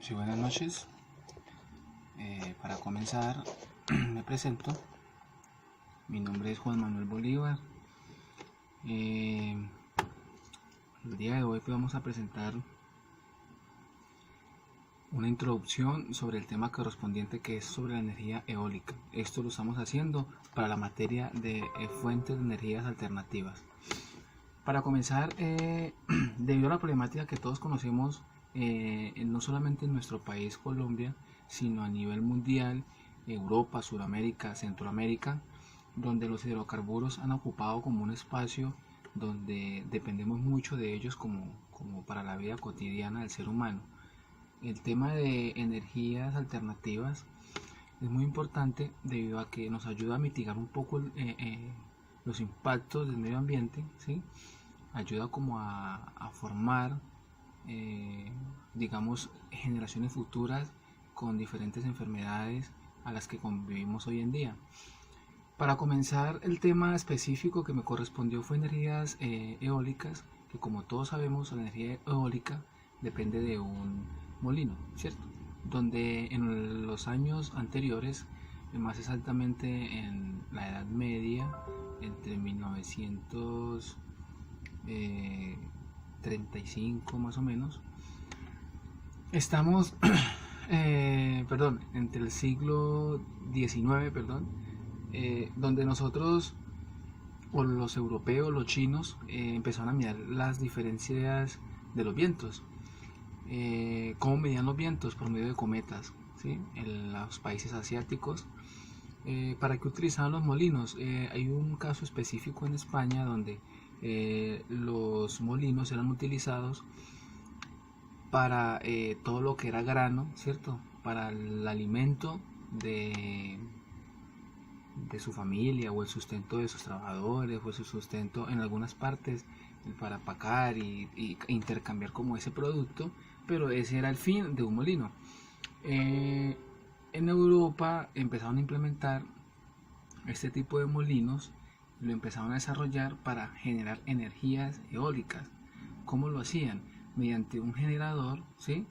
Sí, buenas noches. Para comenzar, me presento. Mi nombre es Juan Manuel Bolívar. El día de hoy vamos a presentar una introducción sobre el tema correspondiente, que es sobre la energía eólica. Esto lo estamos haciendo para la materia de fuentes de energías alternativas. Para comenzar, debido a la problemática que todos conocemos, no solamente en nuestro país, Colombia, sino a nivel mundial, Europa, Sudamérica, Centroamérica, donde los hidrocarburos han ocupado como un espacio donde dependemos mucho de ellos como para la vida cotidiana del ser humano. El tema de energías alternativas es muy importante debido a que nos ayuda a mitigar un poco los impactos del medio ambiente, ¿sí? Ayuda como a formar, digamos, generaciones futuras con diferentes enfermedades a las que convivimos hoy en día. Para comenzar, el tema específico que me correspondió fue energías eólicas, que como todos sabemos, la energía eólica depende de un molino, ¿cierto? Donde en los años anteriores, más exactamente en la Edad Media, entre 1935 más o menos, estamos, entre el siglo XIX, donde nosotros, o los europeos, los chinos, empezaron a mirar las diferencias de los vientos. ¿Cómo medían los vientos? Por medio de cometas, ¿sí? En los países asiáticos. ¿Para qué utilizaban los molinos? Hay un caso específico en España donde los molinos eran utilizados para todo lo que era grano, ¿cierto? Para el alimento de su familia, o el sustento de sus trabajadores, o su sustento en algunas partes para pacar y intercambiar como ese producto, pero ese era el fin de un molino. En Europa empezaron a implementar este tipo de molinos, lo empezaron a desarrollar para generar energías eólicas. ¿Cómo lo hacían? Mediante un generador, ¿sí?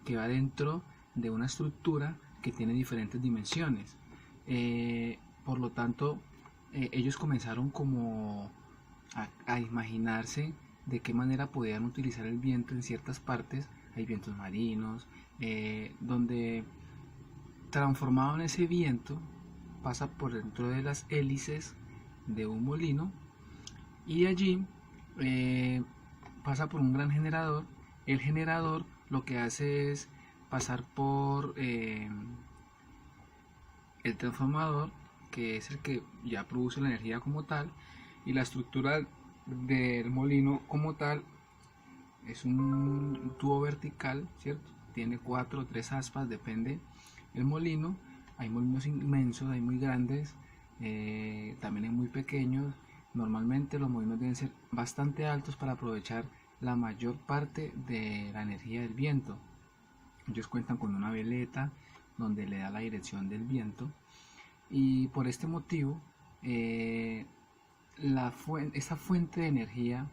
Que va dentro de una estructura que tiene diferentes dimensiones. Por lo tanto, ellos comenzaron como a imaginarse de qué manera podían utilizar el viento en ciertas partes. Hay vientos marinos, donde transformaban ese viento, pasa por dentro de las hélices de un molino, y allí pasa por un gran generador. El generador lo que hace es pasar por el transformador, que es el que ya produce la energía como tal, y la estructura del molino como tal es un tubo vertical, ¿cierto? Tiene 4 o 3 aspas, depende el molino. Hay molinos inmensos, hay muy grandes, también hay muy pequeños. Normalmente los molinos deben ser bastante altos para aprovechar la mayor parte de la energía del viento. Ellos cuentan con una veleta donde le da la dirección del viento, y por este motivo esta fuente de energía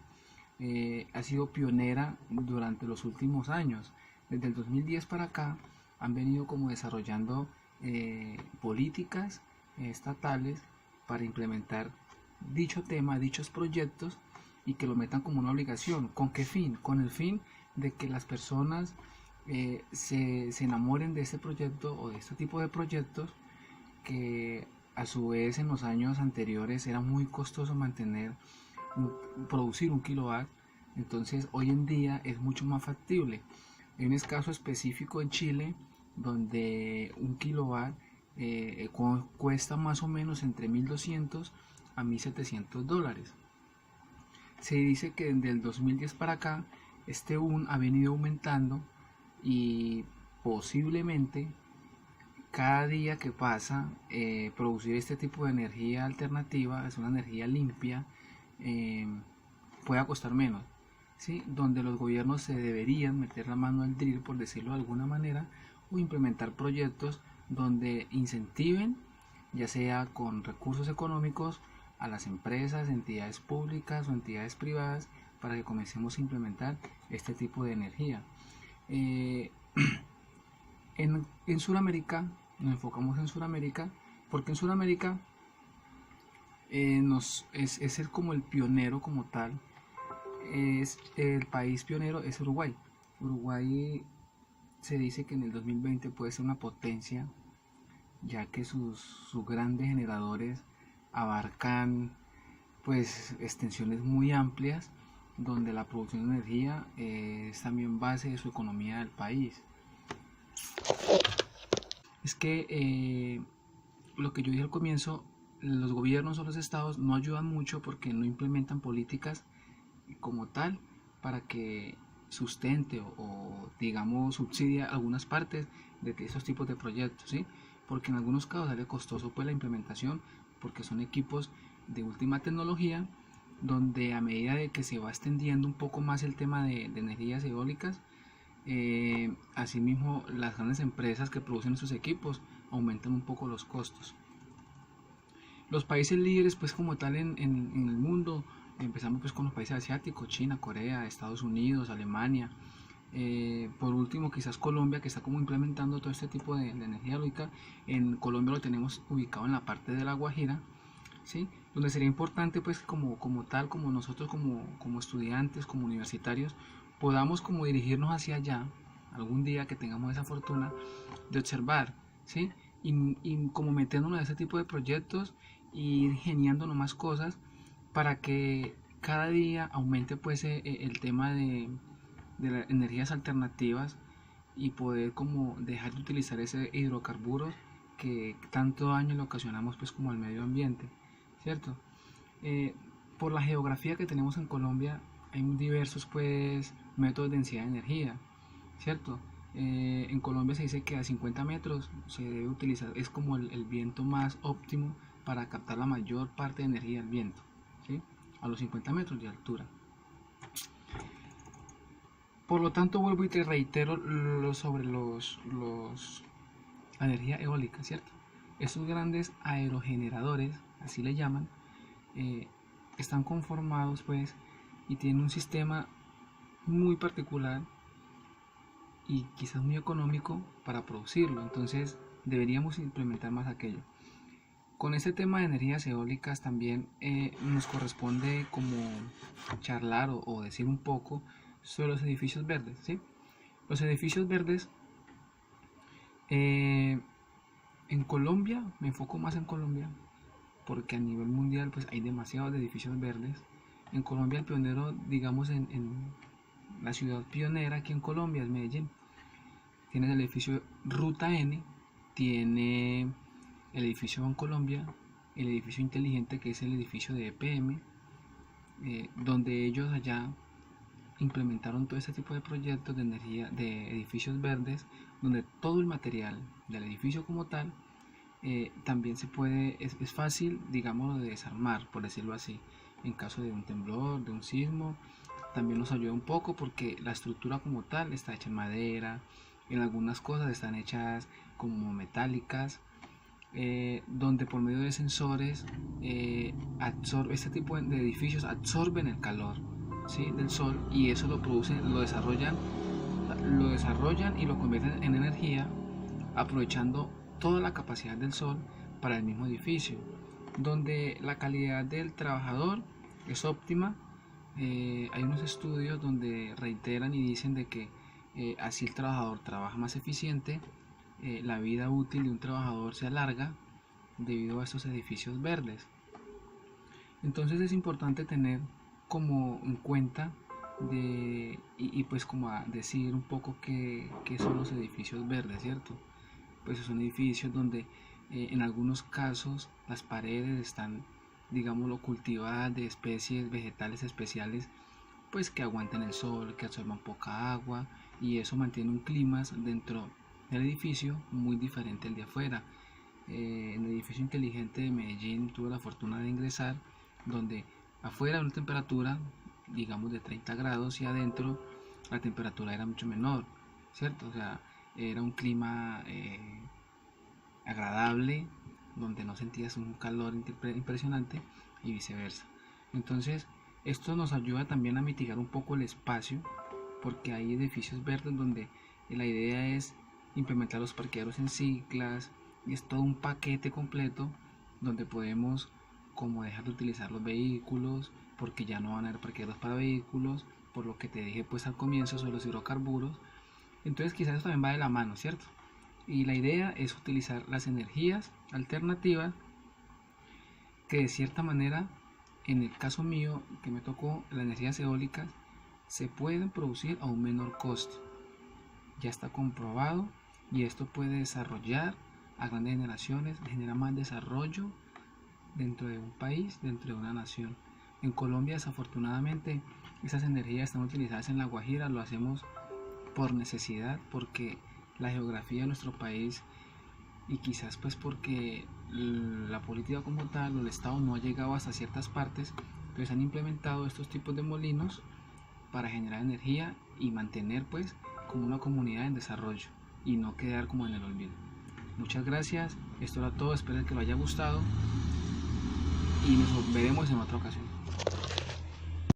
ha sido pionera durante los últimos años. Desde el 2010 para acá han venido como desarrollando políticas estatales para implementar dicho tema, dichos proyectos, y que lo metan como una obligación. ¿Con qué fin? Con el fin de que las personas se enamoren de este proyecto o de este tipo de proyectos, que a su vez en los años anteriores era muy costoso producir un kilowatt. Entonces hoy en día es mucho más factible. Hay un caso específico en Chile donde un kilowatt cuesta más o menos entre 1.200 a 1.700 dólares. Se dice que desde el 2010 para acá este boom ha venido aumentando, y posiblemente cada día que pasa, producir este tipo de energía alternativa, es una energía limpia, pueda costar menos, ¿sí? Donde los gobiernos se deberían meter la mano al drill, por decirlo de alguna manera, o implementar proyectos donde incentiven, ya sea con recursos económicos, a las empresas, entidades públicas o entidades privadas, para que comencemos a implementar este tipo de energía. En Sudamérica, nos enfocamos en Sudamérica, porque en Sudamérica es ser como el pionero como tal. Es el país pionero es Uruguay. Uruguay se dice que en el 2020 puede ser una potencia, ya que sus grandes generadores abarcan pues extensiones muy amplias, donde la producción de energía es también base de su economía del país. Es que lo que yo dije al comienzo, los gobiernos o los estados no ayudan mucho porque no implementan políticas como tal para que sustente digamos subsidia algunas partes de esos tipos de proyectos, ¿sí? Porque en algunos casos sale costoso pues la implementación, porque son equipos de última tecnología, donde a medida de que se va extendiendo un poco más el tema de energías eólicas, asimismo las grandes empresas que producen esos equipos aumentan un poco los costos. Los países líderes pues como tal en el mundo, empezamos pues con los países asiáticos, China, Corea, Estados Unidos, Alemania, por último quizás Colombia, que está como implementando todo este tipo de energía eólica. En Colombia lo tenemos ubicado en la parte de La Guajira, ¿sí? Donde sería importante pues como tal, como nosotros como estudiantes, como universitarios, podamos como dirigirnos hacia allá algún día que tengamos esa fortuna de observar, ¿sí? Y como metiéndonos a ese tipo de proyectos y ir geniándonos más cosas para que cada día aumente pues el tema de las energías alternativas y poder como dejar de utilizar ese hidrocarburos que tanto daño le ocasionamos pues como al medio ambiente, ¿cierto? Eh, por la geografía que tenemos en Colombia hay diversos pues métodos de densidad de energía, ¿cierto? En Colombia se dice que a 50 metros se debe utilizar, es como el viento más óptimo para captar la mayor parte de energía del viento, ¿sí? A los 50 metros de altura. Por lo tanto, vuelvo y te reitero sobre la energía eólica, ¿cierto? Estos grandes aerogeneradores, así le llaman, eh, están conformados pues y tienen un sistema muy particular y quizás muy económico para producirlo. Entonces deberíamos implementar más aquello. Con este tema de energías eólicas también nos corresponde como charlar o decir un poco sobre los edificios verdes, ¿sí? Los edificios verdes eh, en Colombia, me enfoco más en Colombia porque a nivel mundial pues hay demasiados edificios verdes. En Colombia el pionero, digamos en la ciudad pionera aquí en Colombia es Medellín. Tienes el edificio Ruta N, tiene el edificio Bancolombia, el edificio inteligente que es el edificio de EPM, donde ellos allá implementaron todo este tipo de proyectos de energía, de edificios verdes, donde todo el material del edificio como tal también se puede, es fácil, digamos, de desarmar, por decirlo así, en caso de un temblor, de un sismo. También nos ayuda un poco porque la estructura como tal está hecha en madera, en algunas cosas están hechas como metálicas, donde por medio de sensores este tipo de edificios absorben el calor, ¿sí? Del sol, y eso lo producen, lo desarrollan y lo convierten en energía aprovechando toda la capacidad del sol para el mismo edificio, donde la calidad del trabajador es óptima. Hay unos estudios donde reiteran y dicen de que así el trabajador trabaja más eficiente, la vida útil de un trabajador se alarga debido a estos edificios verdes. Entonces es importante tener como en cuenta pues como a decir un poco qué son los edificios verdes, ¿cierto? Pues son edificios donde en algunos casos las paredes están, digámoslo, cultivadas de especies vegetales especiales, pues que aguanten el sol, que absorban poca agua, y eso mantiene un clima dentro del edificio muy diferente al de afuera. En el edificio inteligente de Medellín tuve la fortuna de ingresar, donde afuera una temperatura, digamos, de 30 grados y adentro la temperatura era mucho menor, ¿cierto? O sea, era un clima agradable, donde no sentías un calor impresionante y viceversa. Entonces, esto nos ayuda también a mitigar un poco el espacio, porque hay edificios verdes donde la idea es implementar los parqueaderos en ciclas, y es todo un paquete completo donde podemos como dejar de utilizar los vehículos porque ya no van a haber parqueaderos para vehículos, por lo que te dije pues al comienzo sobre los hidrocarburos. Entonces quizás eso también va de la mano, ¿cierto? Y la idea es utilizar las energías alternativas que de cierta manera, en el caso mío que me tocó, las energías eólicas se pueden producir a un menor costo. Ya está comprobado y esto puede desarrollar a grandes generaciones, genera más desarrollo dentro de un país, dentro de una nación. En Colombia desafortunadamente esas energías están utilizadas en La Guajira, lo hacemos por necesidad, porque la geografía de nuestro país y quizás pues porque la política como tal o el Estado no ha llegado hasta ciertas partes, entonces han implementado estos tipos de molinos para generar energía y mantener pues como una comunidad en desarrollo y no quedar como en el olvido. Muchas gracias, esto era todo, espero que lo haya gustado y nos veremos en otra ocasión.